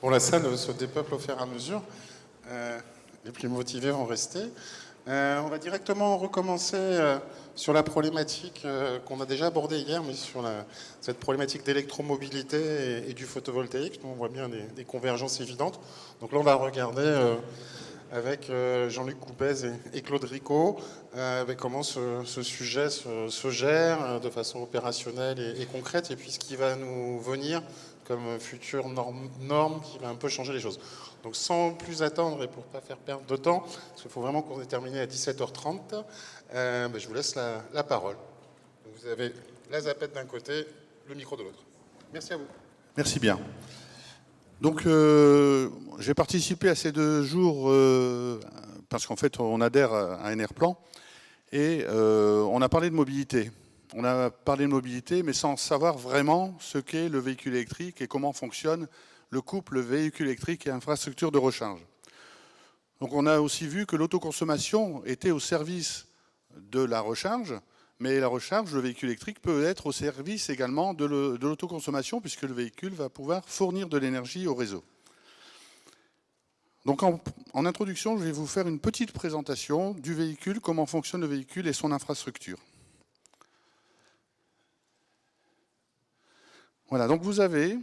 Bon, la salle se dépeuple au fur et à mesure. Les plus motivés vont rester. On va directement recommencer sur la problématique qu'on a déjà abordée hier, mais sur cette problématique d'électromobilité et du photovoltaïque. Nous, on voit bien des convergences évidentes. Donc là, on va regarder avec Jean-Luc Coupez et Claude Ricot, avec comment ce sujet se gère de façon opérationnelle et concrète, et puis ce qui va nous venir comme future norme qui va un peu changer les choses. Donc sans plus attendre et pour ne pas faire perdre de temps, parce qu'il faut vraiment qu'on ait terminé à 17h30, je vous laisse la parole. Donc vous avez la zapette d'un côté, le micro de l'autre. Merci à vous. Merci bien. Donc, j'ai participé à ces 2 jours parce qu'en fait, on adhère à un Airplan et on a parlé de mobilité. On a parlé de mobilité, mais sans savoir vraiment ce qu'est le véhicule électrique et comment fonctionne le couple véhicule électrique et infrastructure de recharge. Donc, on a aussi vu que l'autoconsommation était au service de la recharge, mais la recharge, le véhicule électrique peut être au service également de l'autoconsommation puisque le véhicule va pouvoir fournir de l'énergie au réseau. Donc en introduction, je vais vous faire une petite présentation du véhicule, comment fonctionne le véhicule et son infrastructure. Voilà, donc vous avez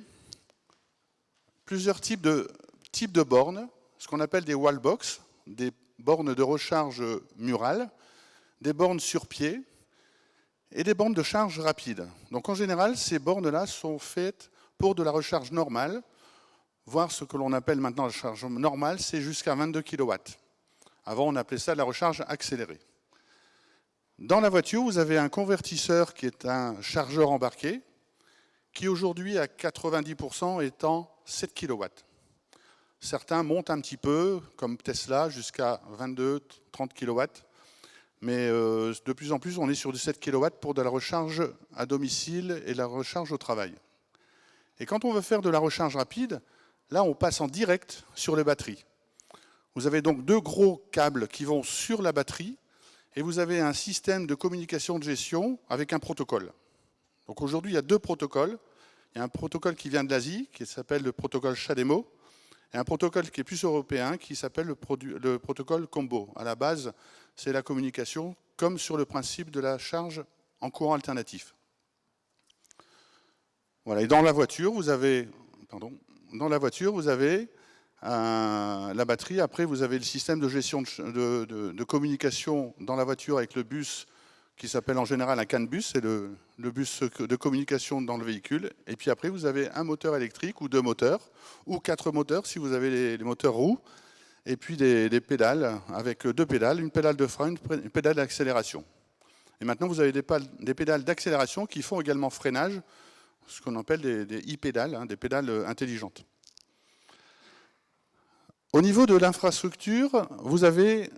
plusieurs types de bornes, ce qu'on appelle des wallbox, des bornes de recharge murales, des bornes sur pied, et des bornes de charge rapide. Donc en général, ces bornes-là sont faites pour de la recharge normale, voire ce que l'on appelle maintenant la recharge normale, c'est jusqu'à 22 kW. Avant, on appelait ça la recharge accélérée. Dans la voiture, vous avez un convertisseur qui est un chargeur embarqué, qui aujourd'hui, à 90%, est en 7 kW. Certains montent un petit peu, comme Tesla, jusqu'à 22-30 kW. Mais de plus en plus, on est sur du 7 kW pour de la recharge à domicile et la recharge au travail. Et quand on veut faire de la recharge rapide, là, on passe en direct sur les batteries. Vous avez donc 2 gros câbles qui vont sur la batterie et vous avez un système de communication de gestion avec un protocole. Donc aujourd'hui, il y a 2 protocoles. Il y a un protocole qui vient de l'Asie, qui s'appelle le protocole CHAdeMO, et un protocole qui est plus européen, qui s'appelle le protocole Combo. À la base, c'est la communication, comme sur le principe de la charge en courant alternatif. Voilà. Et dans la voiture, vous avez, la batterie. Après, vous avez le système de gestion de communication dans la voiture avec le bus, qui s'appelle en général un CAN bus, c'est le bus de communication dans le véhicule. Et puis après, vous avez un moteur électrique ou 2 moteurs, ou 4 moteurs si vous avez les moteurs roues, et puis des pédales, avec 2 pédales, une pédale de frein, une pédale d'accélération. Et maintenant, vous avez des pédales d'accélération qui font également freinage, ce qu'on appelle des e-pédales, des pédales intelligentes. Au niveau de l'infrastructure, vous avez,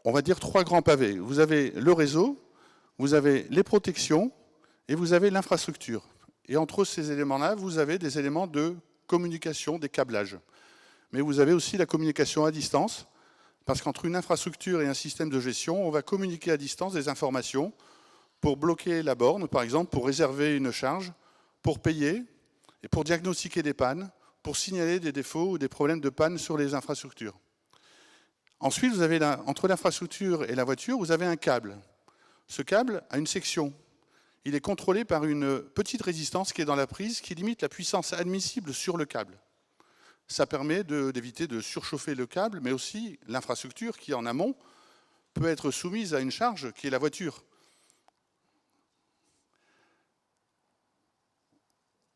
on va dire, 3 grands pavés. Vous avez le réseau, vous avez les protections et vous avez l'infrastructure. Et entre ces éléments-là, vous avez des éléments de communication, des câblages. Mais vous avez aussi la communication à distance, parce qu'entre une infrastructure et un système de gestion, on va communiquer à distance des informations pour bloquer la borne, par exemple, pour réserver une charge, pour payer et pour diagnostiquer des pannes, pour signaler des défauts ou des problèmes de panne sur les infrastructures. Ensuite, vous avez entre l'infrastructure et la voiture, vous avez un câble. Ce câble a une section. Il est contrôlé par une petite résistance qui est dans la prise, qui limite la puissance admissible sur le câble. Ça permet d'éviter de surchauffer le câble, mais aussi l'infrastructure qui, en amont, peut être soumise à une charge qui est la voiture.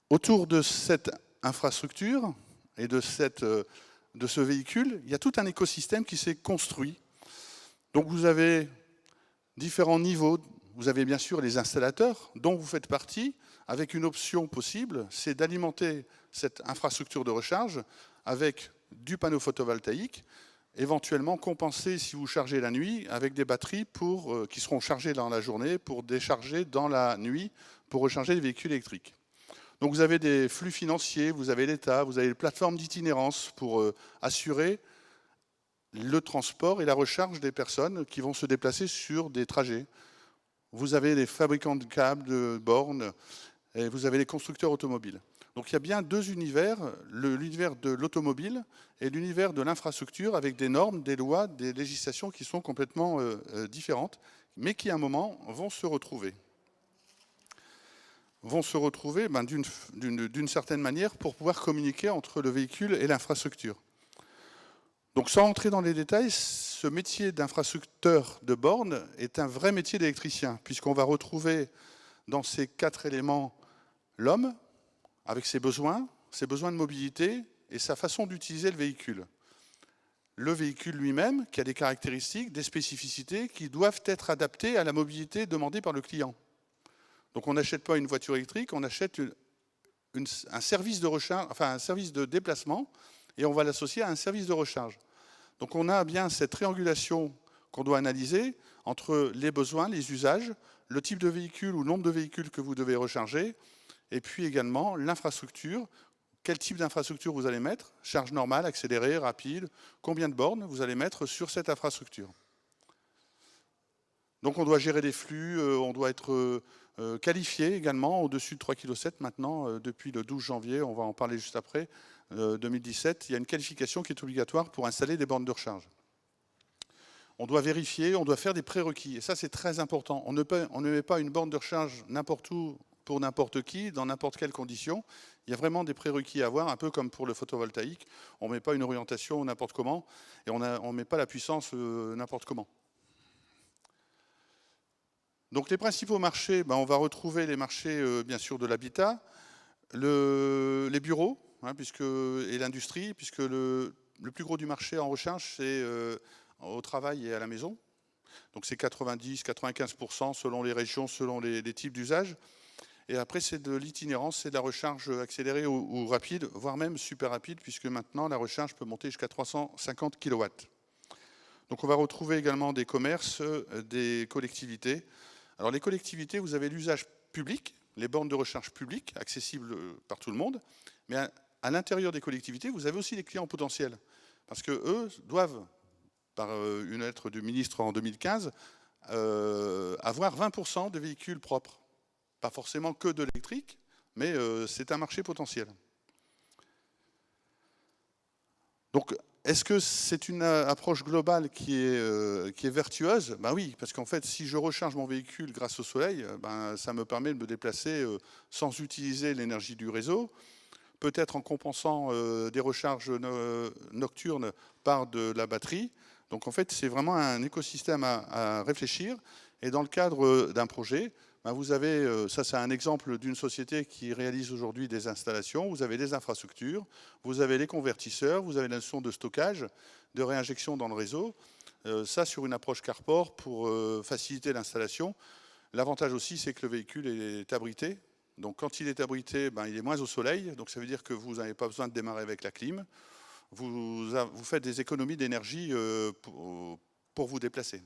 Autour de cette infrastructure et de ce véhicule, il y a tout un écosystème qui s'est construit. Donc vous avez différents niveaux. Vous avez bien sûr les installateurs, dont vous faites partie, avec une option possible, c'est d'alimenter cette infrastructure de recharge avec du panneau photovoltaïque, éventuellement compenser si vous chargez la nuit avec des batteries qui seront chargées dans la journée pour décharger dans la nuit pour recharger les véhicules électriques. Donc vous avez des flux financiers, vous avez l'État, vous avez les plateformes d'itinérance pour assurer le transport et la recharge des personnes qui vont se déplacer sur des trajets. Vous avez les fabricants de câbles, de bornes, et vous avez les constructeurs automobiles. Donc il y a bien deux univers, l'univers de l'automobile et l'univers de l'infrastructure, avec des normes, des lois, des législations qui sont complètement différentes, mais qui à un moment vont se retrouver. D'une certaine manière pour pouvoir communiquer entre le véhicule et l'infrastructure. Donc sans entrer dans les détails, ce métier d'infrastructeur de borne est un vrai métier d'électricien, puisqu'on va retrouver dans ces 4 éléments l'homme, avec ses besoins de mobilité et sa façon d'utiliser le véhicule. Le véhicule lui-même, qui a des caractéristiques, des spécificités qui doivent être adaptées à la mobilité demandée par le client. Donc on n'achète pas une voiture électrique, on achète un service de recharge, enfin un service de déplacement, et on va l'associer à un service de recharge. Donc on a bien cette triangulation qu'on doit analyser entre les besoins, les usages, le type de véhicule ou le nombre de véhicules que vous devez recharger, et puis également l'infrastructure. Quel type d'infrastructure vous allez mettre? Charge normale, accélérée, rapide, combien de bornes vous allez mettre sur cette infrastructure? Donc on doit gérer les flux, on doit être qualifié également au-dessus de 3,7 kg maintenant, depuis le 12 janvier, on va en parler juste après, 2017, il y a une qualification qui est obligatoire pour installer des bornes de recharge. On doit vérifier, on doit faire des prérequis, et ça c'est très important. On ne met pas une borne de recharge n'importe où, pour n'importe qui, dans n'importe quelle condition. Il y a vraiment des prérequis à avoir, un peu comme pour le photovoltaïque. On ne met pas une orientation n'importe comment, et on ne met pas la puissance n'importe comment. Donc les principaux marchés, on va retrouver les marchés bien sûr de l'habitat, les bureaux et l'industrie, puisque le plus gros du marché en recharge, c'est au travail et à la maison. Donc c'est 90-95% selon les régions, selon les types d'usage. Et après, c'est de l'itinérance, c'est de la recharge accélérée ou rapide, voire même super rapide, puisque maintenant la recharge peut monter jusqu'à 350 kW. Donc on va retrouver également des commerces, des collectivités. Alors les collectivités, vous avez l'usage public, les bornes de recharge publiques, accessibles par tout le monde, mais à l'intérieur des collectivités, vous avez aussi des clients potentiels, parce qu'eux doivent, par une lettre du ministre en 2015, avoir 20% de véhicules propres. Pas forcément que de l'électrique, mais c'est un marché potentiel. Donc, est-ce que c'est une approche globale qui est vertueuse? Ben oui, parce qu'en fait, si je recharge mon véhicule grâce au soleil, ça me permet de me déplacer sans utiliser l'énergie du réseau, peut-être en compensant des recharges nocturnes par de la batterie. Donc en fait, c'est vraiment un écosystème à réfléchir. Et dans le cadre d'un projet, vous avez, ça c'est un exemple d'une société qui réalise aujourd'hui des installations, vous avez des infrastructures, vous avez les convertisseurs, vous avez la notion de stockage, de réinjection dans le réseau, ça sur une approche carport pour faciliter l'installation. L'avantage aussi, c'est que le véhicule est abrité, donc quand il est abrité, il est moins au soleil, donc ça veut dire que vous n'avez pas besoin de démarrer avec la clim, vous faites des économies d'énergie pour vous déplacer.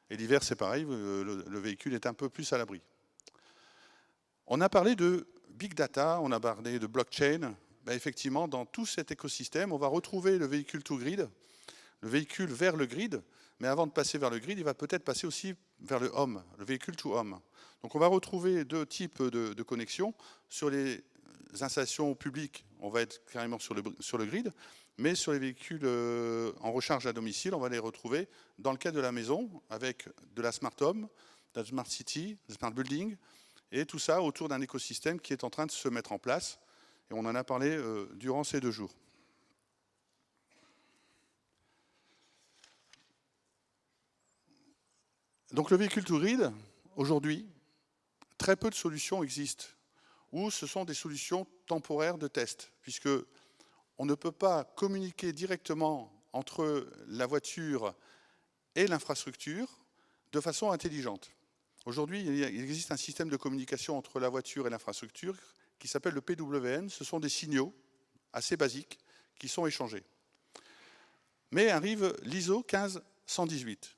Et l'hiver, c'est pareil, le véhicule est un peu plus à l'abri. On a parlé de big data, on a parlé de blockchain. Effectivement, dans tout cet écosystème, on va retrouver le véhicule to grid, le véhicule vers le grid, mais avant de passer vers le grid, il va peut-être passer aussi vers le home, le véhicule to home. Donc on va retrouver deux types de connexions. Sur les installations publiques, on va être carrément sur le grid, mais sur les véhicules en recharge à domicile, on va les retrouver dans le cadre de la maison, avec de la smart home, de la smart city, de smart building, et tout ça autour d'un écosystème qui est en train de se mettre en place. Et on en a parlé durant ces 2 jours. Donc le véhicule to grid, aujourd'hui, très peu de solutions existent, ou ce sont des solutions temporaires de test, puisque on ne peut pas communiquer directement entre la voiture et l'infrastructure de façon intelligente. Aujourd'hui, il existe un système de communication entre la voiture et l'infrastructure qui s'appelle le PWN. Ce sont des signaux assez basiques qui sont échangés. Mais arrive l'ISO 15118.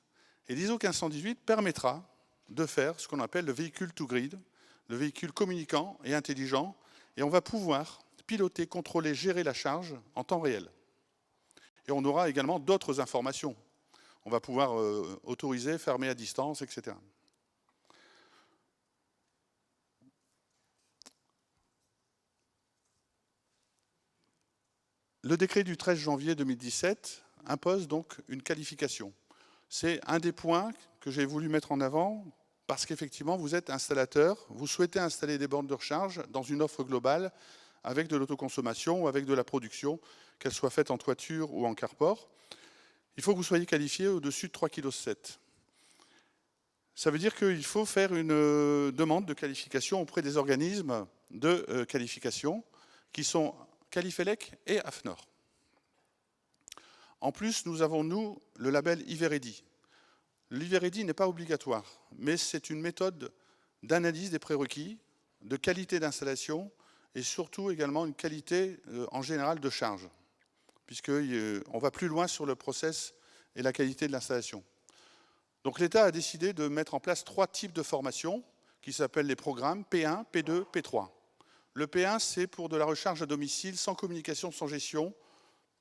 Et l'ISO 15118 permettra de faire ce qu'on appelle le véhicule to grid, le véhicule communicant et intelligent, et on va pouvoir piloter, contrôler, gérer la charge en temps réel. Et on aura également d'autres informations. On va pouvoir autoriser, fermer à distance, etc. le décret du 13 janvier 2017 impose donc une qualification. C'est un des points que j'ai voulu mettre en avant parce qu'effectivement, vous êtes installateur, vous souhaitez installer des bornes de recharge dans une offre globale avec de l'autoconsommation ou avec de la production, qu'elle soit faite en toiture ou en carport. Il faut que vous soyez qualifié au-dessus de 3,7 kg. Ça veut dire qu'il faut faire une demande de qualification auprès des organismes de qualification qui sont Qualifelec et AFNOR. En plus, nous avons, nous, le label Iveredi. L'Iveredi n'est pas obligatoire, mais c'est une méthode d'analyse des prérequis, de qualité d'installation et surtout également une qualité en général de charge, puisqu'on va plus loin sur le process et la qualité de l'installation. Donc l'État a décidé de mettre en place 3 types de formations qui s'appellent les programmes P1, P2, P3. Le P1, c'est pour de la recharge à domicile sans communication, sans gestion,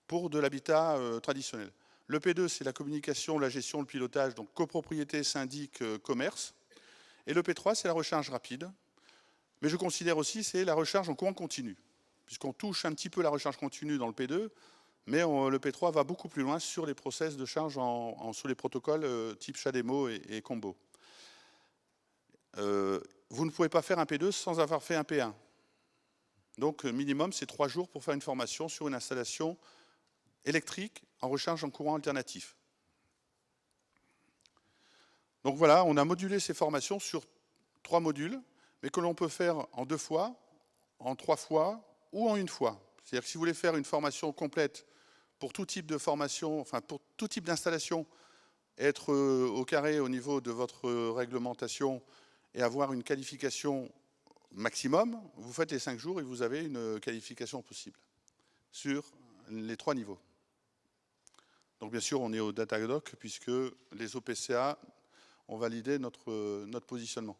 pour de l'habitat traditionnel. Le P2, c'est la communication, la gestion, le pilotage, donc copropriété, syndic, commerce. Et le P3, c'est la recharge rapide. Mais je considère aussi c'est la recharge en courant continu, puisqu'on touche un petit peu la recharge continue dans le P2, mais le P3 va beaucoup plus loin sur les process de charge sur les protocoles type CHAdeMO et Combo. Vous ne pouvez pas faire un P2 sans avoir fait un P1. Donc minimum, c'est 3 jours pour faire une formation sur une installation électrique en recharge en courant alternatif. Donc voilà, on a modulé ces formations sur 3 modules, mais que l'on peut faire en 2 fois, en 3 fois ou en 1 fois. C'est-à-dire que si vous voulez faire une formation complète pour tout type de formation, enfin pour tout type d'installation, être au carré au niveau de votre réglementation et avoir une qualification maximum, vous faites les 5 jours et vous avez une qualification possible sur les 3 niveaux. Donc bien sûr, on est au Datadoc puisque les OPCA ont validé notre positionnement.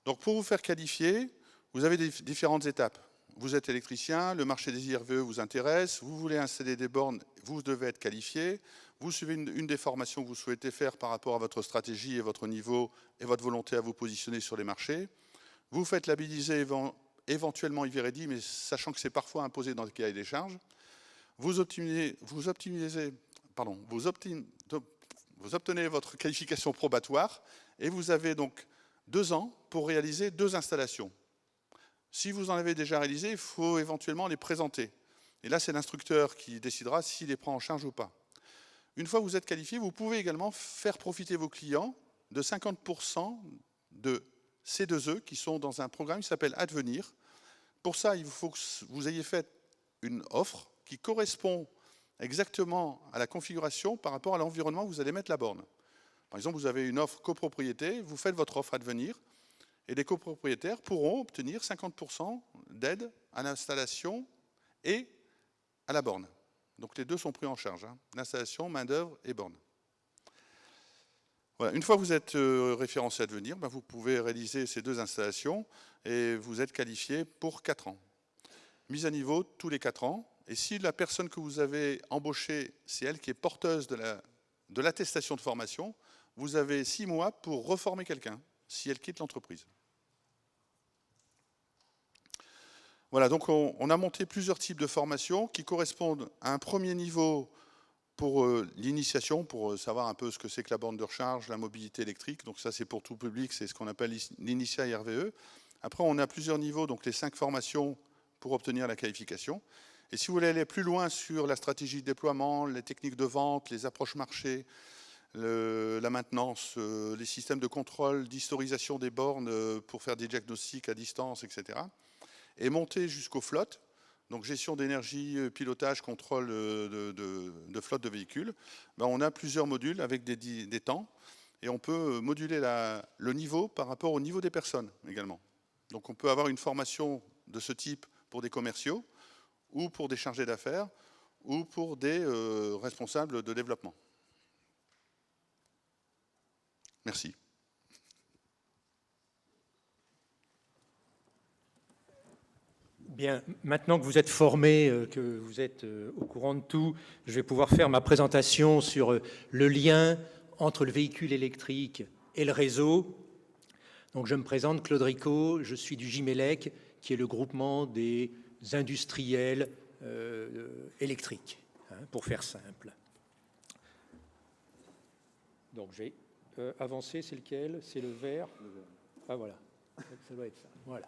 Donc pour vous faire qualifier, vous avez différentes étapes. Vous êtes électricien, le marché des IRVE vous intéresse, vous voulez installer des bornes, vous devez être qualifié, vous suivez une des formations que vous souhaitez faire par rapport à votre stratégie et votre niveau et votre volonté à vous positionner sur les marchés. Vous faites labelliser éventuellement Iveredi, mais sachant que c'est parfois imposé dans le cahier des charges. Vous obtenez votre qualification probatoire et vous avez donc 2 ans pour réaliser 2 installations. Si vous en avez déjà réalisé, il faut éventuellement les présenter. Et là, c'est l'instructeur qui décidera s'il les prend en charge ou pas. Une fois que vous êtes qualifié, vous pouvez également faire profiter vos clients de 50% de C2E qui sont dans un programme qui s'appelle Advenir. Pour ça, il faut que vous ayez fait une offre qui correspond exactement à la configuration par rapport à l'environnement où vous allez mettre la borne. Par exemple, vous avez une offre copropriété, vous faites votre offre Advenir, et les copropriétaires pourront obtenir 50% d'aide à l'installation et à la borne. Donc les deux sont pris en charge, hein, l'installation, main-d'œuvre et borne. Voilà. Une fois que vous êtes référencé Advenir, ben vous pouvez réaliser ces 2 installations et vous êtes qualifié pour 4 ans. Mise à niveau tous les 4 ans. Et si la personne que vous avez embauchée, c'est elle qui est porteuse de l'attestation de formation, vous avez 6 mois pour reformer quelqu'un, si elle quitte l'entreprise. Voilà, donc on a monté plusieurs types de formations qui correspondent à un premier niveau pour l'initiation, pour savoir un peu ce que c'est que la borne de recharge, la mobilité électrique. Donc ça, c'est pour tout public, c'est ce qu'on appelle l'Initia IRVE. Après, on a plusieurs niveaux, donc les 5 formations pour obtenir la qualification. Et si vous voulez aller plus loin sur la stratégie de déploiement, les techniques de vente, les approches marché, la maintenance, les systèmes de contrôle, d'historisation des bornes pour faire des diagnostics à distance, etc., et monter jusqu'aux flottes, donc gestion d'énergie, pilotage, contrôle de flotte de véhicules, ben on a plusieurs modules avec des temps, et on peut moduler le niveau par rapport au niveau des personnes également. Donc on peut avoir une formation de ce type pour des commerciaux, ou pour des chargés d'affaires, ou pour des responsables de développement. Merci. Bien, maintenant que vous êtes formé, que vous êtes au courant de tout, je vais pouvoir faire ma présentation sur le lien entre le véhicule électrique et le réseau. Donc je me présente, Claude Ricot, je suis du GIMELEC, qui est le groupement des industriels électrique, hein, pour faire simple. Donc j'ai avancé, c'est lequel? C'est le vert. Ah voilà, ça doit être ça. Voilà.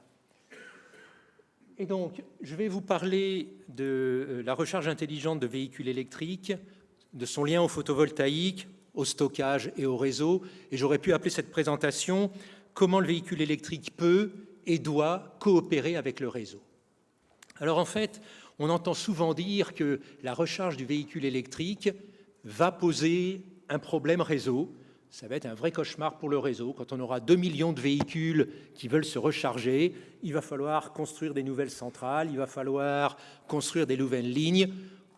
Et donc, je vais vous parler de la recharge intelligente de véhicules électriques, de son lien au photovoltaïque, au stockage et au réseau. Et j'aurais pu appeler cette présentation « Comment le véhicule électrique peut et doit coopérer avec le réseau ». Alors en fait, on entend souvent dire que la recharge du véhicule électrique va poser un problème réseau. Ça va être un vrai cauchemar pour le réseau. Quand on aura 2 millions de véhicules qui veulent se recharger, il va falloir construire des nouvelles centrales, il va falloir construire des nouvelles lignes.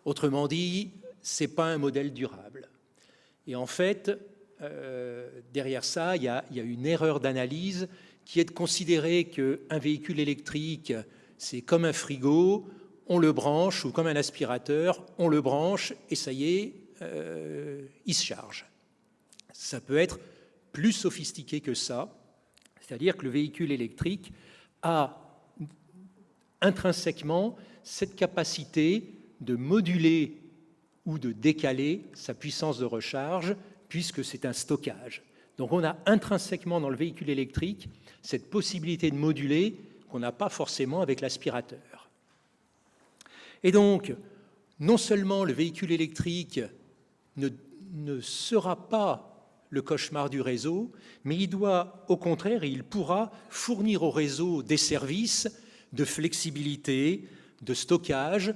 Autrement dit, ce n'est pas un modèle durable. Et en fait, derrière ça, il y a une erreur d'analyse qui est de considérer qu'un véhicule électrique, c'est comme un frigo, on le branche, ou comme un aspirateur, on le branche et ça y est, il se charge. Ça peut être plus sophistiqué que ça, c'est-à-dire que le véhicule électrique a intrinsèquement cette capacité de moduler ou de décaler sa puissance de recharge, puisque c'est un stockage. Donc on a intrinsèquement dans le véhicule électrique cette possibilité de moduler qu'on n'a pas forcément avec l'aspirateur. Et donc, non seulement le véhicule électrique ne sera pas le cauchemar du réseau, mais il doit, au contraire, et il pourra fournir au réseau des services de flexibilité, de stockage,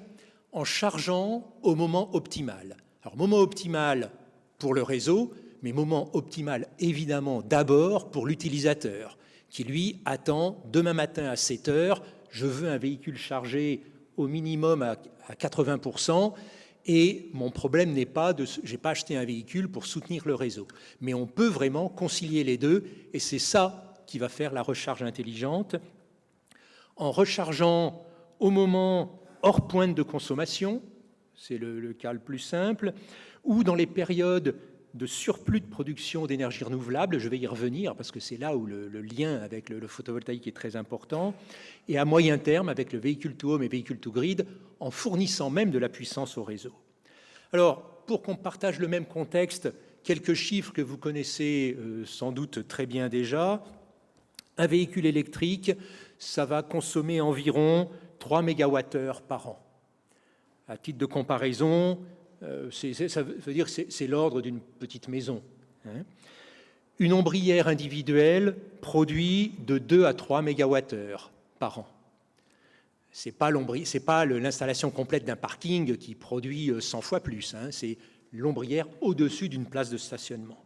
en chargeant au moment optimal. Alors, moment optimal pour le réseau, mais moment optimal, évidemment, d'abord pour l'utilisateur, qui, lui, attend demain matin à 7 heures, je veux un véhicule chargé au minimum à 80%, et mon problème n'est pas je n'ai pas acheté un véhicule pour soutenir le réseau. Mais on peut vraiment concilier les deux, et c'est ça qui va faire la recharge intelligente, en rechargeant au moment hors pointe de consommation, c'est le cas le plus simple, ou dans les périodes de surplus de production d'énergie renouvelable, je vais y revenir parce que c'est là où le lien avec le photovoltaïque est très important, et à moyen terme avec le véhicule to home et véhicule to grid, en fournissant même de la puissance au réseau. Alors, pour qu'on partage le même contexte, quelques chiffres que vous connaissez sans doute très bien déjà. Un véhicule électrique, ça va consommer environ 3 MWh par an. À titre de comparaison, ça veut dire que c'est l'ordre d'une petite maison. Hein. Une ombrière individuelle produit de 2 à 3 MWh par an. Ce n'est pas l'installation complète d'un parking qui produit 100 fois plus. Hein. C'est l'ombrière au-dessus d'une place de stationnement.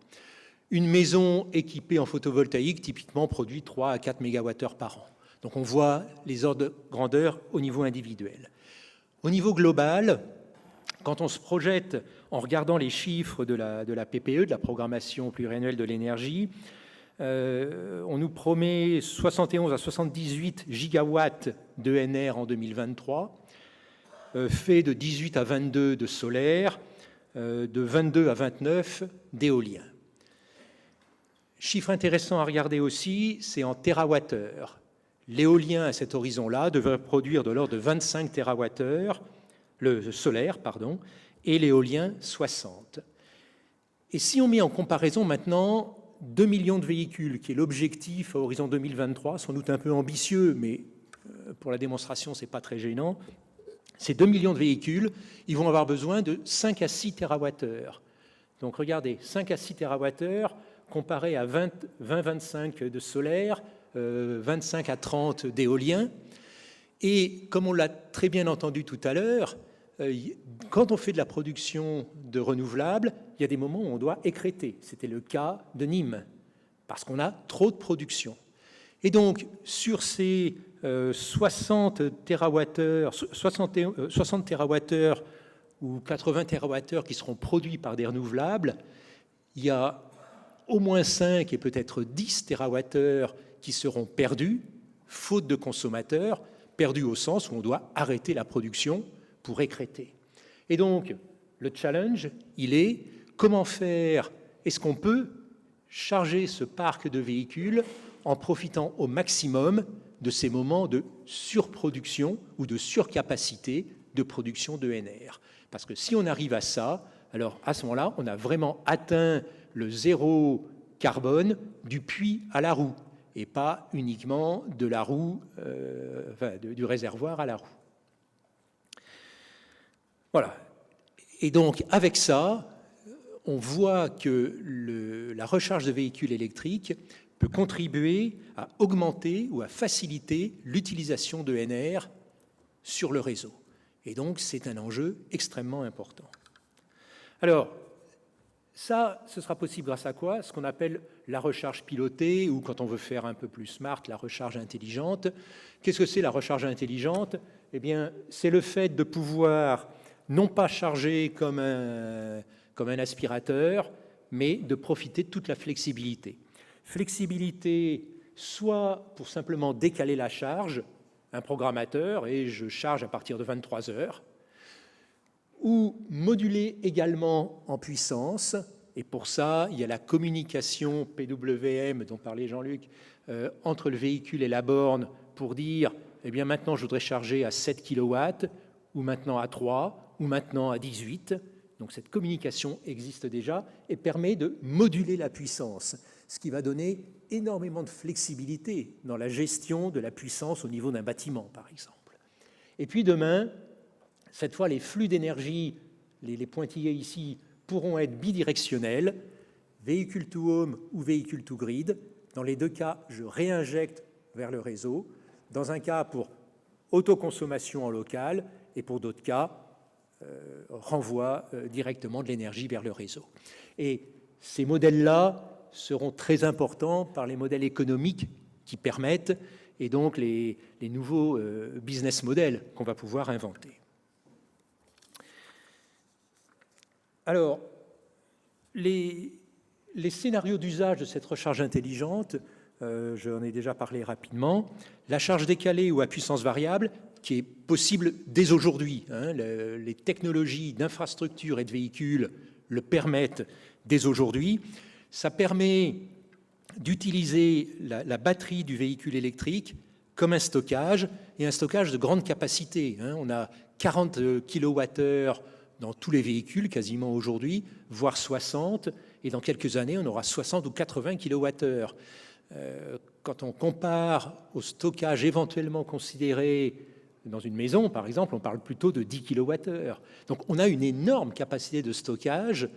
Une maison équipée en photovoltaïque, typiquement, produit 3 à 4 MWh par an. Donc on voit les ordres de grandeur au niveau individuel. Au niveau global, quand on se projette en regardant les chiffres de la PPE, de la programmation pluriannuelle de l'énergie, on nous promet 71 à 78 gigawatts d'ENR en 2023, fait de 18 à 22 de solaire, de 22 à 29 d'éolien. Chiffre intéressant à regarder aussi, c'est en térawattheure. L'éolien à cet horizon-là devrait produire de l'ordre de 25 térawattheures, le solaire, pardon, et l'éolien 60. Et si on met en comparaison maintenant 2 millions de véhicules, qui est l'objectif à horizon 2023, sans doute un peu ambitieux, mais pour la démonstration, ce n'est pas très gênant, ces 2 millions de véhicules, ils vont avoir besoin de 5 à 6 térawattheures. Donc regardez, 5 à 6 térawattheures comparé à 20-25 de solaire, 25 à 30 d'éolien. Et comme on l'a très bien entendu tout à l'heure, quand on fait de la production de renouvelables, il y a des moments où on doit écrêter. C'était le cas de Nîmes, parce qu'on a trop de production. Et donc, sur ces 60 térawattheures ou 80 térawattheures qui seront produits par des renouvelables, il y a au moins 5 et peut-être 10 térawattheures qui seront perdus, faute de consommateurs, perdus au sens où on doit arrêter la production pour écrêter. Et donc, le challenge, il est comment faire, est-ce qu'on peut charger ce parc de véhicules en profitant au maximum de ces moments de surproduction ou de surcapacité de production d'ENR. Parce que si on arrive à ça, alors à ce moment-là, on a vraiment atteint le zéro carbone du puits à la roue, et pas uniquement de la roue, du réservoir à la roue. Voilà. Et donc, avec ça, on voit que la recharge de véhicules électriques peut contribuer à augmenter ou à faciliter l'utilisation d'ENR sur le réseau. Et donc, c'est un enjeu extrêmement important. Alors, ça, ce sera possible grâce à quoi? Ce qu'on appelle la recharge pilotée, ou quand on veut faire un peu plus smart, la recharge intelligente. Qu'est-ce que c'est la recharge intelligente? Eh bien, c'est le fait de pouvoir non pas charger comme un aspirateur, mais de profiter de toute la flexibilité. Flexibilité, soit pour simplement décaler la charge, un programmateur, et je charge à partir de 23 heures, ou moduler également en puissance, et pour ça, il y a la communication PWM dont parlait Jean-Luc, entre le véhicule et la borne, pour dire, eh bien maintenant je voudrais charger à 7 kW, ou maintenant à 3, ou maintenant à 18. Donc cette communication existe déjà et permet de moduler la puissance, ce qui va donner énormément de flexibilité dans la gestion de la puissance au niveau d'un bâtiment, par exemple. Et puis demain, cette fois, les flux d'énergie, les pointillés ici, pourront être bidirectionnels, véhicule to home ou véhicule to grid. Dans les deux cas, je réinjecte vers le réseau. Dans un cas, pour autoconsommation en local, et pour d'autres cas, renvoie directement de l'énergie vers le réseau. Et ces modèles-là seront très importants par les modèles économiques qui permettent, et donc les nouveaux business models qu'on va pouvoir inventer. Alors, les scénarios d'usage de cette recharge intelligente, j'en ai déjà parlé rapidement. La charge décalée ou à puissance variable, qui est possible dès aujourd'hui. Les technologies d'infrastructures et de véhicules le permettent dès aujourd'hui. Ça permet d'utiliser la batterie du véhicule électrique comme un stockage, et un stockage de grande capacité. On a 40 kWh dans tous les véhicules quasiment aujourd'hui, voire 60, et dans quelques années, on aura 60 ou 80 kWh. Quand on compare au stockage éventuellement considéré dans une maison, par exemple, on parle plutôt de 10 kWh. Donc on a une énorme capacité de stockage,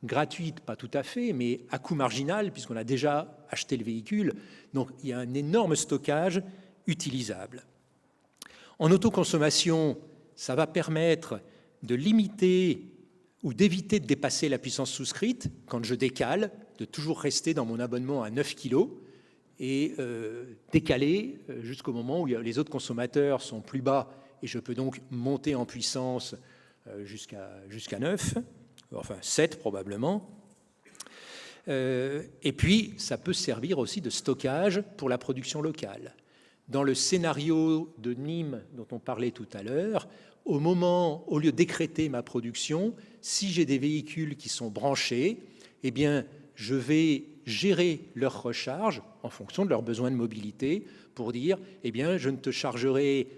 gratuite, pas tout à fait, mais à coût marginal, puisqu'on a déjà acheté le véhicule. Donc il y a un énorme stockage utilisable. En autoconsommation, ça va permettre de limiter ou d'éviter de dépasser la puissance souscrite quand je décale, de toujours rester dans mon abonnement à 9 kg et décaler jusqu'au moment où les autres consommateurs sont plus bas et je peux donc monter en puissance jusqu'à 9, enfin 7 probablement. Et puis, ça peut servir aussi de stockage pour la production locale. Dans le scénario de Nîmes dont on parlait tout à l'heure, au lieu de décréter ma production, si j'ai des véhicules qui sont branchés, eh bien, je vais gérer leur recharge en fonction de leurs besoins de mobilité pour dire, eh bien, je ne te chargerai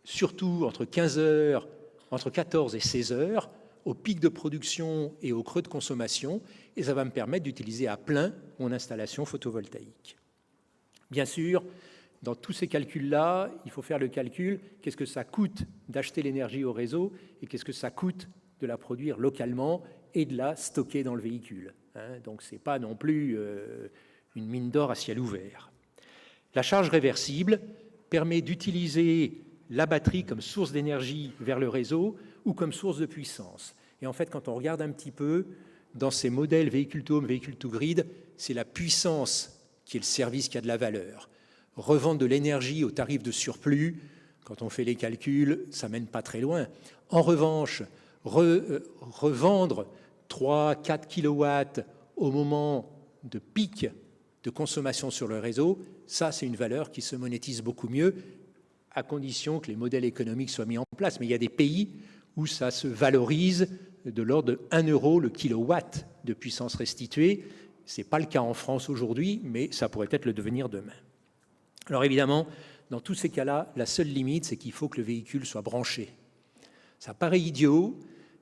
surtout entre 14 et 16 heures, au pic de production et au creux de consommation, et ça va me permettre d'utiliser à plein mon installation photovoltaïque. Bien sûr, dans tous ces calculs-là, il faut faire le calcul, qu'est-ce que ça coûte d'acheter l'énergie au réseau et qu'est-ce que ça coûte de la produire localement et de la stocker dans le véhicule. Donc ce n'est pas non plus une mine d'or à ciel ouvert. La charge réversible permet d'utiliser la batterie comme source d'énergie vers le réseau ou comme source de puissance. Et en fait, quand on regarde un petit peu, dans ces modèles véhicule to home, véhicule to grid, c'est la puissance qui est le service qui a de la valeur. Revendre de l'énergie au tarif de surplus, quand on fait les calculs, ça ne mène pas très loin. En revanche, revendre 3-4 kW au moment de pic de consommation sur le réseau, ça c'est une valeur qui se monétise beaucoup mieux, à condition que les modèles économiques soient mis en place. Mais il y a des pays où ça se valorise de l'ordre de 1 € le kilowatt de puissance restituée. Ce n'est pas le cas en France aujourd'hui, mais ça pourrait être le devenir demain. Alors évidemment, Dans tous ces cas-là, la seule limite, c'est qu'il faut que le véhicule soit branché. Ça paraît idiot,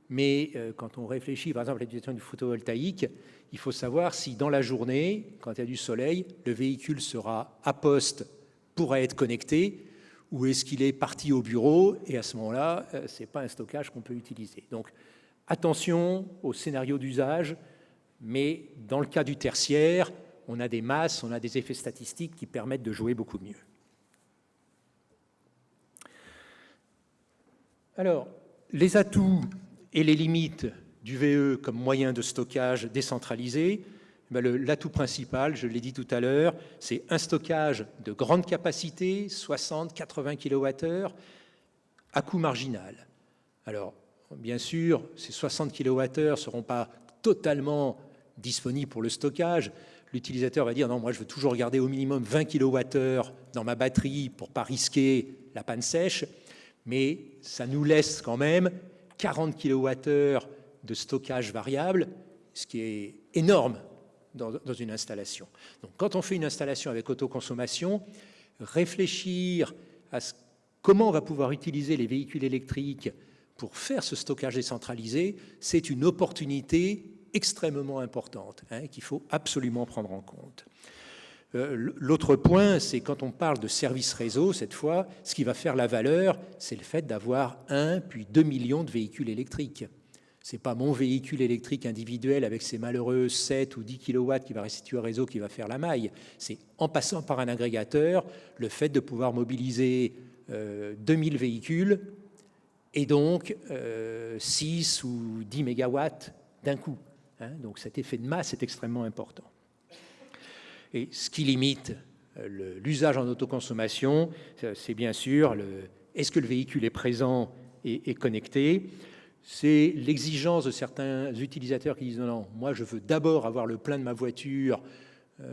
mais quand on réfléchit, par exemple, à l'utilisation du photovoltaïque, il faut savoir si dans la journée, quand il y a du soleil, le véhicule sera à poste, pourra être connecté, ou est-ce qu'il est parti au bureau, et à ce moment-là, ce n'est pas un stockage qu'on peut utiliser. Donc, attention au scénario d'usage, mais dans le cas du tertiaire, on a des masses, on a des effets statistiques qui permettent de jouer beaucoup mieux. Alors, les atouts et les limites du VE comme moyen de stockage décentralisé, l'atout principal, je l'ai dit tout à l'heure, c'est un stockage de grande capacité, 60-80 kWh, à coût marginal. Alors, bien sûr, ces 60 kWh ne seront pas totalement disponibles pour le stockage. L'utilisateur va dire « Non, moi, je veux toujours garder au minimum 20 kWh dans ma batterie pour ne pas risquer la panne sèche. » Mais ça nous laisse quand même 40 kWh de stockage variable, ce qui est énorme dans une installation. Donc, quand on fait une installation avec autoconsommation, réfléchir à comment on va pouvoir utiliser les véhicules électriques pour faire ce stockage décentralisé, c'est une opportunité extrêmement importante qu'il faut absolument prendre en compte. L'autre point, c'est quand on parle de service réseau, cette fois, ce qui va faire la valeur, c'est le fait d'avoir 1 puis 2 millions de véhicules électriques. Ce n'est pas mon véhicule électrique individuel avec ses malheureux 7 ou 10 kW qui va restituer au réseau qui va faire la maille. C'est en passant par un agrégateur, le fait de pouvoir mobiliser 2000 véhicules et donc 6 ou 10 mégawatts d'un coup. Donc cet effet de masse est extrêmement important. Et ce qui limite l'usage en autoconsommation, c'est bien sûr est-ce que le véhicule est présent et connecté. C'est l'exigence de certains utilisateurs qui disent « Non, moi je veux d'abord avoir le plein de ma voiture,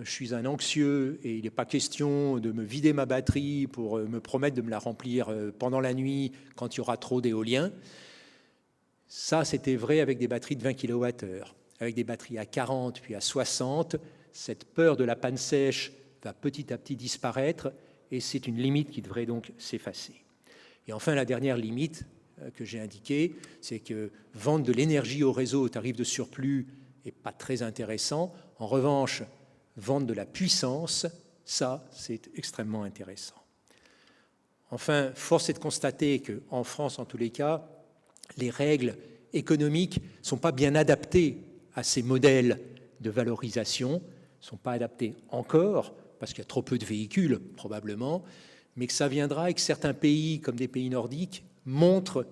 je suis un anxieux et il n'est pas question de me vider ma batterie pour me promettre de me la remplir pendant la nuit quand il y aura trop d'éolien. » Ça, c'était vrai avec des batteries de 20 kWh. Avec des batteries à 40 puis à 60, cette peur de la panne sèche va petit à petit disparaître et c'est une limite qui devrait donc s'effacer. Et enfin, la dernière limite que j'ai indiquée, c'est que vendre de l'énergie au réseau au tarif de surplus n'est pas très intéressant. En revanche, vendre de la puissance, ça, c'est extrêmement intéressant. Enfin, force est de constater qu'en France, en tous les cas, les règles économiques ne sont pas bien adaptées à ces modèles de valorisation, ne sont pas adaptées encore, parce qu'il y a trop peu de véhicules, probablement, mais que ça viendra et que certains pays, comme des pays nordiques, montrent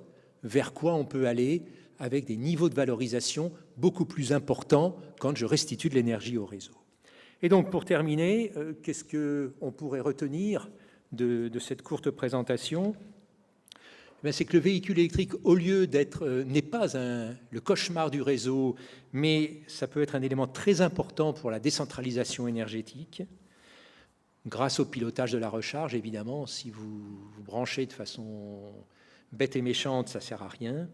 vers quoi on peut aller avec des niveaux de valorisation beaucoup plus importants quand je restitue de l'énergie au réseau. Et donc, pour terminer, qu'est-ce qu'on pourrait retenir de cette courte présentation ? C'est que le véhicule électrique, au lieu d'être, n'est pas le cauchemar du réseau, mais ça peut être un élément très important pour la décentralisation énergétique, grâce au pilotage de la recharge, évidemment. Si vous vous branchez de façon bête et méchante, ça ne sert à rien.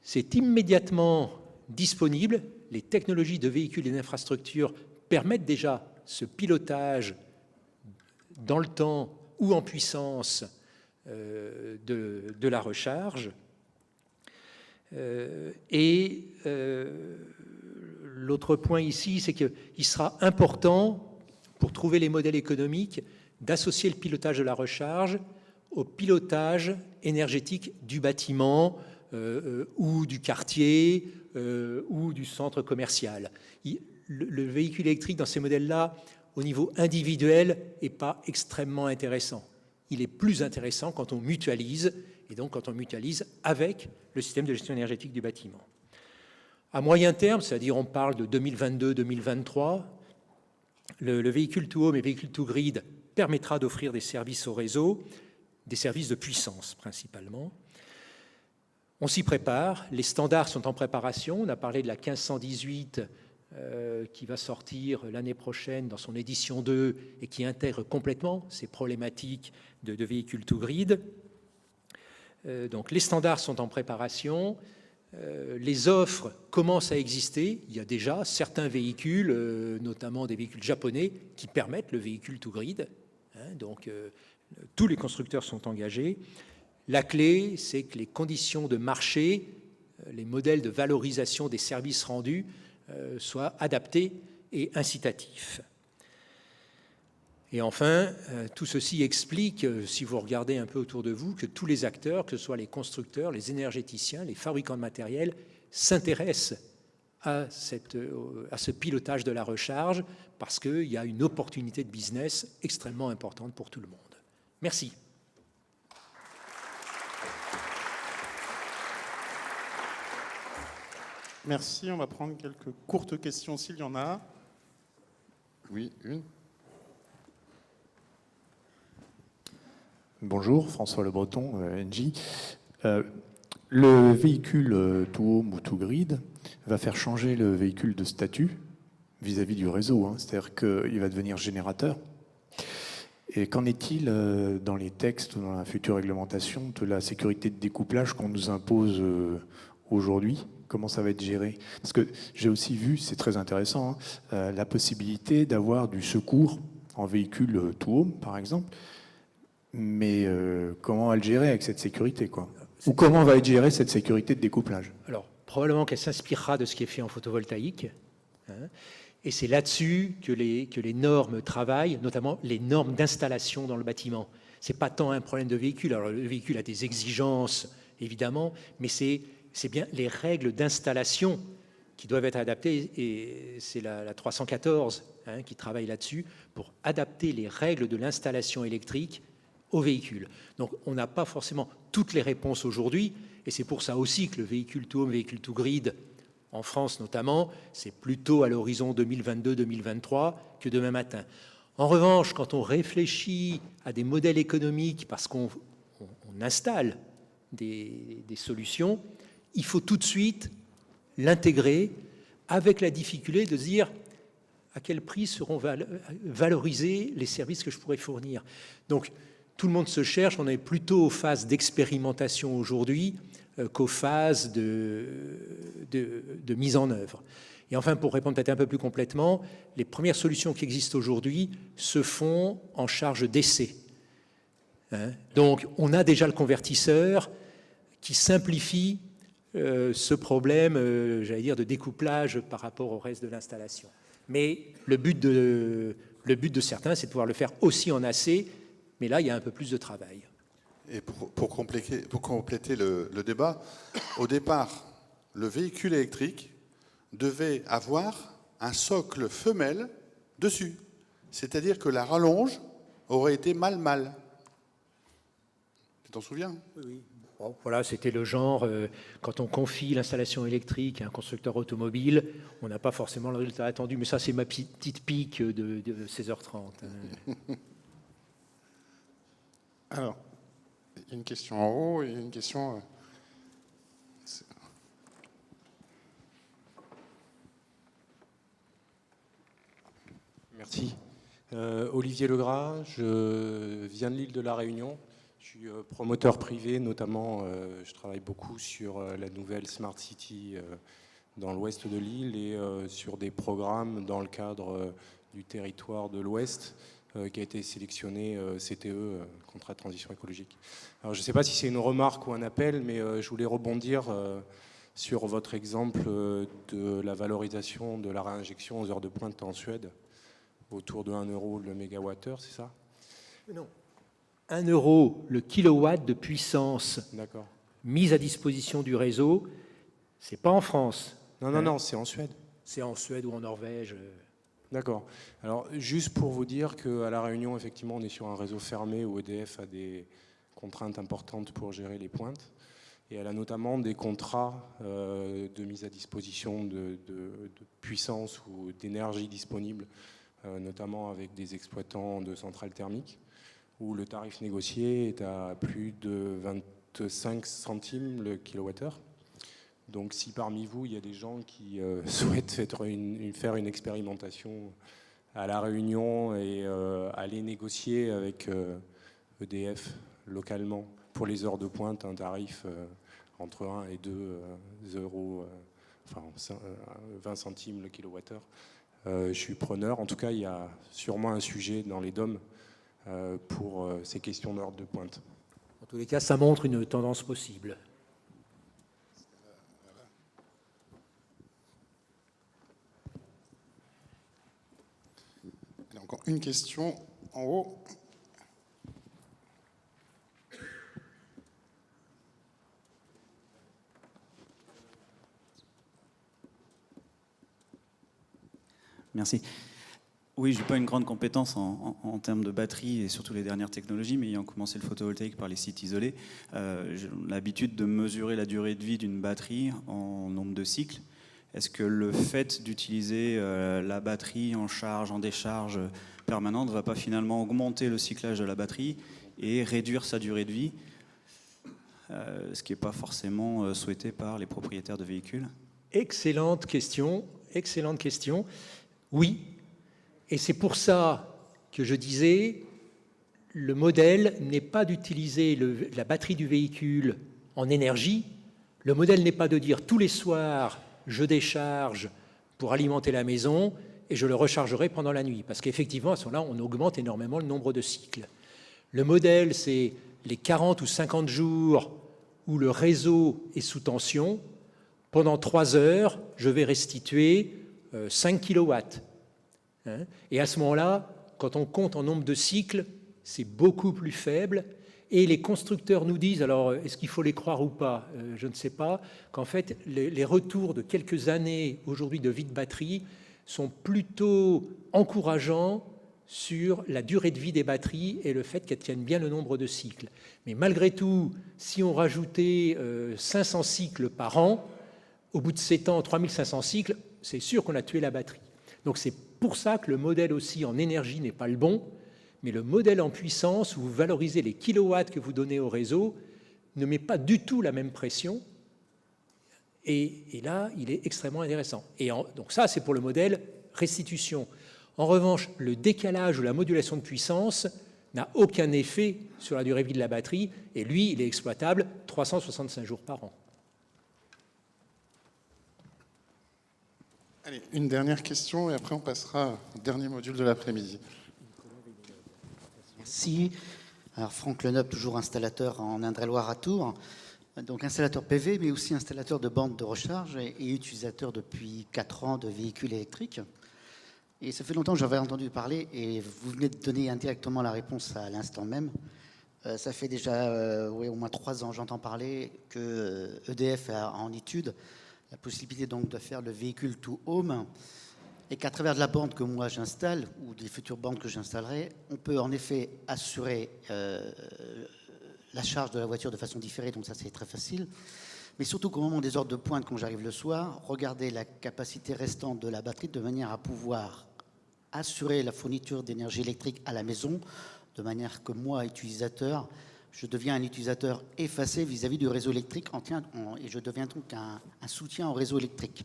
C'est immédiatement disponible. Les technologies de véhicules et d'infrastructures permettent déjà ce pilotage dans le temps ou en puissance de la recharge. L'autre point ici, c'est qu'il sera important, pour trouver les modèles économiques, d'associer le pilotage de la recharge au pilotage énergétique du bâtiment ou du quartier ou du centre commercial. Le véhicule électrique, dans ces modèles-là, au niveau individuel, n'est pas extrêmement intéressant. Il est plus intéressant quand on mutualise, et donc quand on mutualise avec le système de gestion énergétique du bâtiment. À moyen terme, c'est-à-dire on parle de 2022-2023, le véhicule to home et véhicule to grid permettra d'offrir des services au réseau, des services de puissance principalement. On s'y prépare, les standards sont en préparation, on a parlé de la 1518 qui va sortir l'année prochaine dans son édition 2 et qui intègre complètement ces problématiques de véhicules to grid. Donc les standards sont en préparation, les offres commencent à exister. Il y a déjà certains véhicules, notamment des véhicules japonais, qui permettent le véhicule to grid. Donc tous les constructeurs sont engagés. La clé, c'est que les conditions de marché, les modèles de valorisation des services rendus soient adaptés et incitatifs. Et enfin, tout ceci explique, si vous regardez un peu autour de vous, que tous les acteurs, que ce soit les constructeurs, les énergéticiens, les fabricants de matériel, s'intéressent à ce pilotage de la recharge parce qu'il y a une opportunité de business extrêmement importante pour tout le monde. Merci. Merci, on va prendre quelques courtes questions s'il y en a. Oui, une. Bonjour, François Le Breton, Engie. Le véhicule to home ou to grid va faire changer le véhicule de statut vis-à-vis du réseau, hein. C'est-à-dire qu'il va devenir générateur. Et qu'en est-il dans les textes ou dans la future réglementation de la sécurité de découplage qu'on nous impose aujourd'hui? Comment ça va être géré? Parce que j'ai aussi vu, c'est très intéressant, hein, la possibilité d'avoir du secours en véhicule to home, par exemple. Mais comment va le gérer avec cette sécurité, quoi? Ou comment va être gérée cette sécurité de découplage? Alors, probablement qu'elle s'inspirera de ce qui est fait en photovoltaïque. Hein, et c'est là-dessus que les normes travaillent, notamment les normes d'installation dans le bâtiment. Ce n'est pas tant un problème de véhicule. Alors, le véhicule a des exigences, évidemment, mais c'est bien les règles d'installation qui doivent être adaptées. Et c'est la 314 qui travaille là-dessus pour adapter les règles de l'installation électrique au véhicule. Donc, on n'a pas forcément toutes les réponses aujourd'hui, et c'est pour ça aussi que le véhicule to home, véhicule to grid, en France notamment, c'est plutôt à l'horizon 2022-2023 que demain matin. En revanche, quand on réfléchit à des modèles économiques, parce qu'on installe des solutions, il faut tout de suite l'intégrer avec la difficulté de se dire à quel prix seront valorisés les services que je pourrais fournir. Donc, tout le monde se cherche, on est plutôt aux phases d'expérimentation aujourd'hui qu'aux phases de mise en œuvre. Et enfin, pour répondre peut-être un peu plus complètement, les premières solutions qui existent aujourd'hui se font en charge d'essai. Donc, on a déjà le convertisseur qui simplifie ce problème, j'allais dire, de découplage par rapport au reste de l'installation. Mais le but de certains, c'est de pouvoir le faire aussi en AC, mais là, il y a un peu plus de travail. Et pour compléter le débat, au départ, le véhicule électrique devait avoir un socle femelle dessus. C'est-à-dire que la rallonge aurait été mâle-mâle. Tu t'en souviens? Oui. Bon, voilà, c'était le genre, quand on confie l'installation électrique à un constructeur automobile, on n'a pas forcément le résultat attendu, mais ça, c'est ma petite pique de 16h30. Alors, une question en haut et une question... Merci. Olivier Legras, je viens de l'île de la Réunion. Je suis promoteur privé, notamment je travaille beaucoup sur la nouvelle Smart City dans l'ouest de l'île et sur des programmes dans le cadre du territoire de l'ouest qui a été sélectionné CTE, contrat de transition écologique. Alors je ne sais pas si c'est une remarque ou un appel, mais je voulais rebondir sur votre exemple de la valorisation de la réinjection aux heures de pointe en Suède, autour de 1 euro le mégawattheure, c'est ça? Non. 1 euro le kilowatt de puissance mise à disposition du réseau, c'est pas en France. Non, c'est en Suède. C'est en Suède ou en Norvège. D'accord. Alors, juste pour vous dire qu'à La Réunion, effectivement, on est sur un réseau fermé où EDF a des contraintes importantes pour gérer les pointes. Et elle a notamment des contrats de mise à disposition de puissance ou d'énergie disponible, notamment avec des exploitants de centrales thermiques, où le tarif négocié est à plus de 25 centimes le kilowattheure. Donc si parmi vous, il y a des gens qui souhaitent faire une expérimentation à La Réunion et aller négocier avec EDF localement pour les heures de pointe un tarif entre 1 et 2 euros, enfin 20 centimes le kilowattheure, je suis preneur. En tout cas, il y a sûrement un sujet dans les DOM pour ces questions d'ordre de pointe. En tous les cas, ça montre une tendance possible. Il y a encore une question en haut. Merci. Oui, je n'ai pas une grande compétence en termes de batterie et surtout les dernières technologies, mais ayant commencé le photovoltaïque par les sites isolés, j'ai l'habitude de mesurer la durée de vie d'une batterie en nombre de cycles. Est-ce que le fait d'utiliser la batterie en charge, en décharge permanente ne va pas finalement augmenter le cyclage de la batterie et réduire sa durée de vie, ce qui n'est pas forcément souhaité par les propriétaires de véhicules? Excellente question, excellente question. Oui, et c'est pour ça que je disais, le modèle n'est pas d'utiliser la batterie du véhicule en énergie. Le modèle n'est pas de dire tous les soirs, je décharge pour alimenter la maison et je le rechargerai pendant la nuit. Parce qu'effectivement, à ce moment-là, on augmente énormément le nombre de cycles. Le modèle, c'est les 40 ou 50 jours où le réseau est sous tension. Pendant 3 heures, je vais restituer 5 kilowatts. Et à ce moment-là, quand on compte en nombre de cycles, c'est beaucoup plus faible. Et les constructeurs nous disent, alors est-ce qu'il faut les croire ou pas, je ne sais pas, qu'en fait, les retours de quelques années aujourd'hui de vie de batterie sont plutôt encourageants sur la durée de vie des batteries et le fait qu'elles tiennent bien le nombre de cycles. Mais malgré tout, si on rajoutait 500 cycles par an, au bout de 7 ans, 3500 cycles, c'est sûr qu'on a tué la batterie. Donc c'est pour ça que le modèle aussi en énergie n'est pas le bon, mais le modèle en puissance, où vous valorisez les kilowatts que vous donnez au réseau, ne met pas du tout la même pression. Et là, il est extrêmement intéressant. Donc ça, c'est pour le modèle restitution. En revanche, le décalage ou la modulation de puissance n'a aucun effet sur la durée de vie de la batterie, et lui, il est exploitable 365 jours par an. Allez, une dernière question et après on passera au dernier module de l'après-midi. Merci. Alors Franck Leneuve, toujours installateur en Indre-et-Loire à Tours, donc installateur PV, mais aussi installateur de bornes de recharge et utilisateur depuis 4 ans de véhicules électriques. Et ça fait longtemps que j'avais entendu parler, et vous venez de donner indirectement la réponse à l'instant même. Ça fait déjà au moins 3 ans, j'entends parler que EDF a en étude la possibilité donc de faire le véhicule to home, et qu'à travers de la borne que moi j'installe, ou des futures bornes que j'installerai, on peut en effet assurer la charge de la voiture de façon différée, donc ça c'est très facile. Mais surtout qu'au moment des heures de pointe, quand j'arrive le soir, regarder la capacité restante de la batterie de manière à pouvoir assurer la fourniture d'énergie électrique à la maison, de manière que moi, utilisateur, je deviens un utilisateur effacé vis-à-vis du réseau électrique et je deviens donc un soutien au réseau électrique.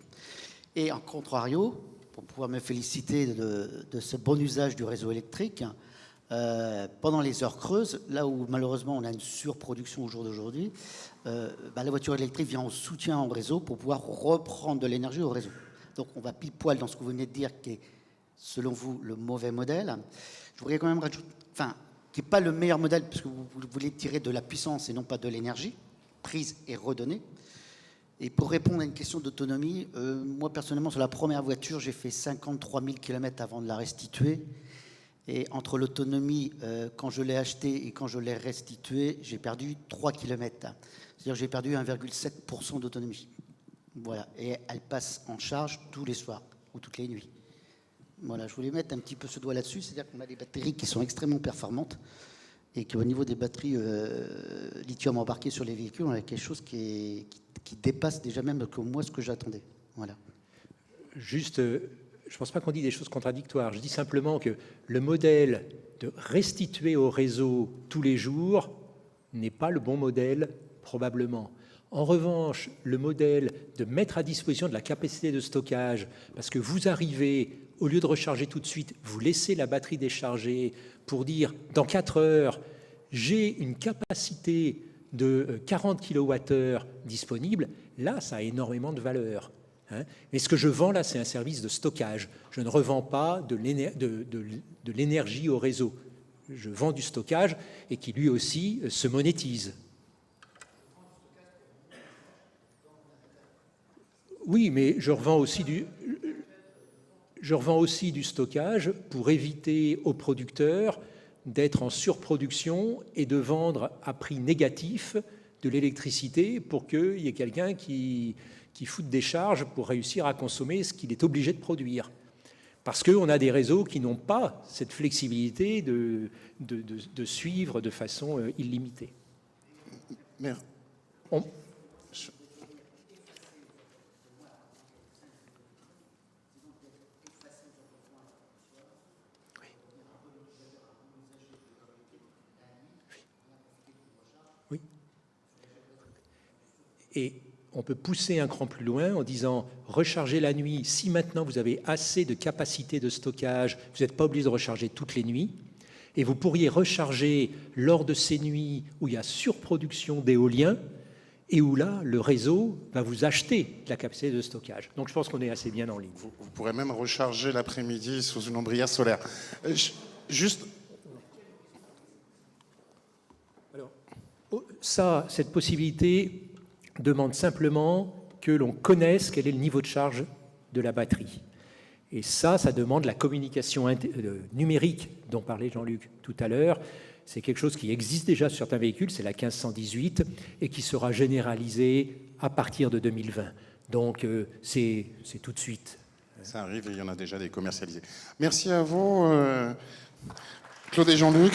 Et en contrario, pour pouvoir me féliciter de ce bon usage du réseau électrique, pendant les heures creuses, là où malheureusement on a une surproduction au jour d'aujourd'hui, la voiture électrique vient en soutien au réseau pour pouvoir reprendre de l'énergie au réseau. Donc on va pile poil dans ce que vous venez de dire, qui est selon vous le mauvais modèle. Je voudrais quand même rajouter, qui n'est pas le meilleur modèle, parce que vous voulez tirer de la puissance et non pas de l'énergie, prise et redonnée. Et pour répondre à une question d'autonomie, moi personnellement, sur la première voiture, j'ai fait 53 000 km avant de la restituer. Et entre l'autonomie, quand je l'ai achetée et quand je l'ai restituée, j'ai perdu 3 km. C'est-à-dire que j'ai perdu 1,7% d'autonomie. Voilà. Et elle passe en charge tous les soirs ou toutes les nuits. Voilà, je voulais mettre un petit peu ce doigt là-dessus, c'est-à-dire qu'on a des batteries qui sont extrêmement performantes et qu'au niveau des batteries lithium embarquées sur les véhicules, on a quelque chose qui dépasse déjà même que moi ce que j'attendais. Voilà. Juste, je ne pense pas qu'on dit des choses contradictoires. Je dis simplement que le modèle de restituer au réseau tous les jours n'est pas le bon modèle, probablement. En revanche, le modèle de mettre à disposition de la capacité de stockage, parce que vous arrivez, au lieu de recharger tout de suite, vous laissez la batterie décharger pour dire, dans 4 heures, j'ai une capacité de 40 kWh disponible, là, ça a énormément de valeur. Mais ce que je vends là, c'est un service de stockage. Je ne revends pas de l'énergie au réseau. je vends du stockage et qui lui aussi se monétise. Oui, mais je revends aussi du stockage pour éviter aux producteurs d'être en surproduction et de vendre à prix négatif de l'électricité pour qu'il y ait quelqu'un qui foute des charges pour réussir à consommer ce qu'il est obligé de produire. Parce qu'on a des réseaux qui n'ont pas cette flexibilité de suivre de façon illimitée. Merci. Oui. Et on peut pousser un cran plus loin en disant recharger la nuit. Si maintenant vous avez assez de capacité de stockage, vous n'êtes pas obligé de recharger toutes les nuits. Et vous pourriez recharger lors de ces nuits où il y a surproduction d'éolien et où là, le réseau va vous acheter de la capacité de stockage. Donc je pense qu'on est assez bien en ligne. Vous pourrez même recharger l'après-midi sous une ombrière solaire. Juste... Alors, ça, cette possibilité demande simplement que l'on connaisse quel est le niveau de charge de la batterie. Et ça demande la communication numérique dont parlait Jean-Luc tout à l'heure. C'est quelque chose qui existe déjà sur certains véhicules, c'est la 1518, et qui sera généralisée à partir de 2020. Donc c'est tout de suite. Ça arrive et il y en a déjà des commercialisés. Merci à vous, Claude et Jean-Luc.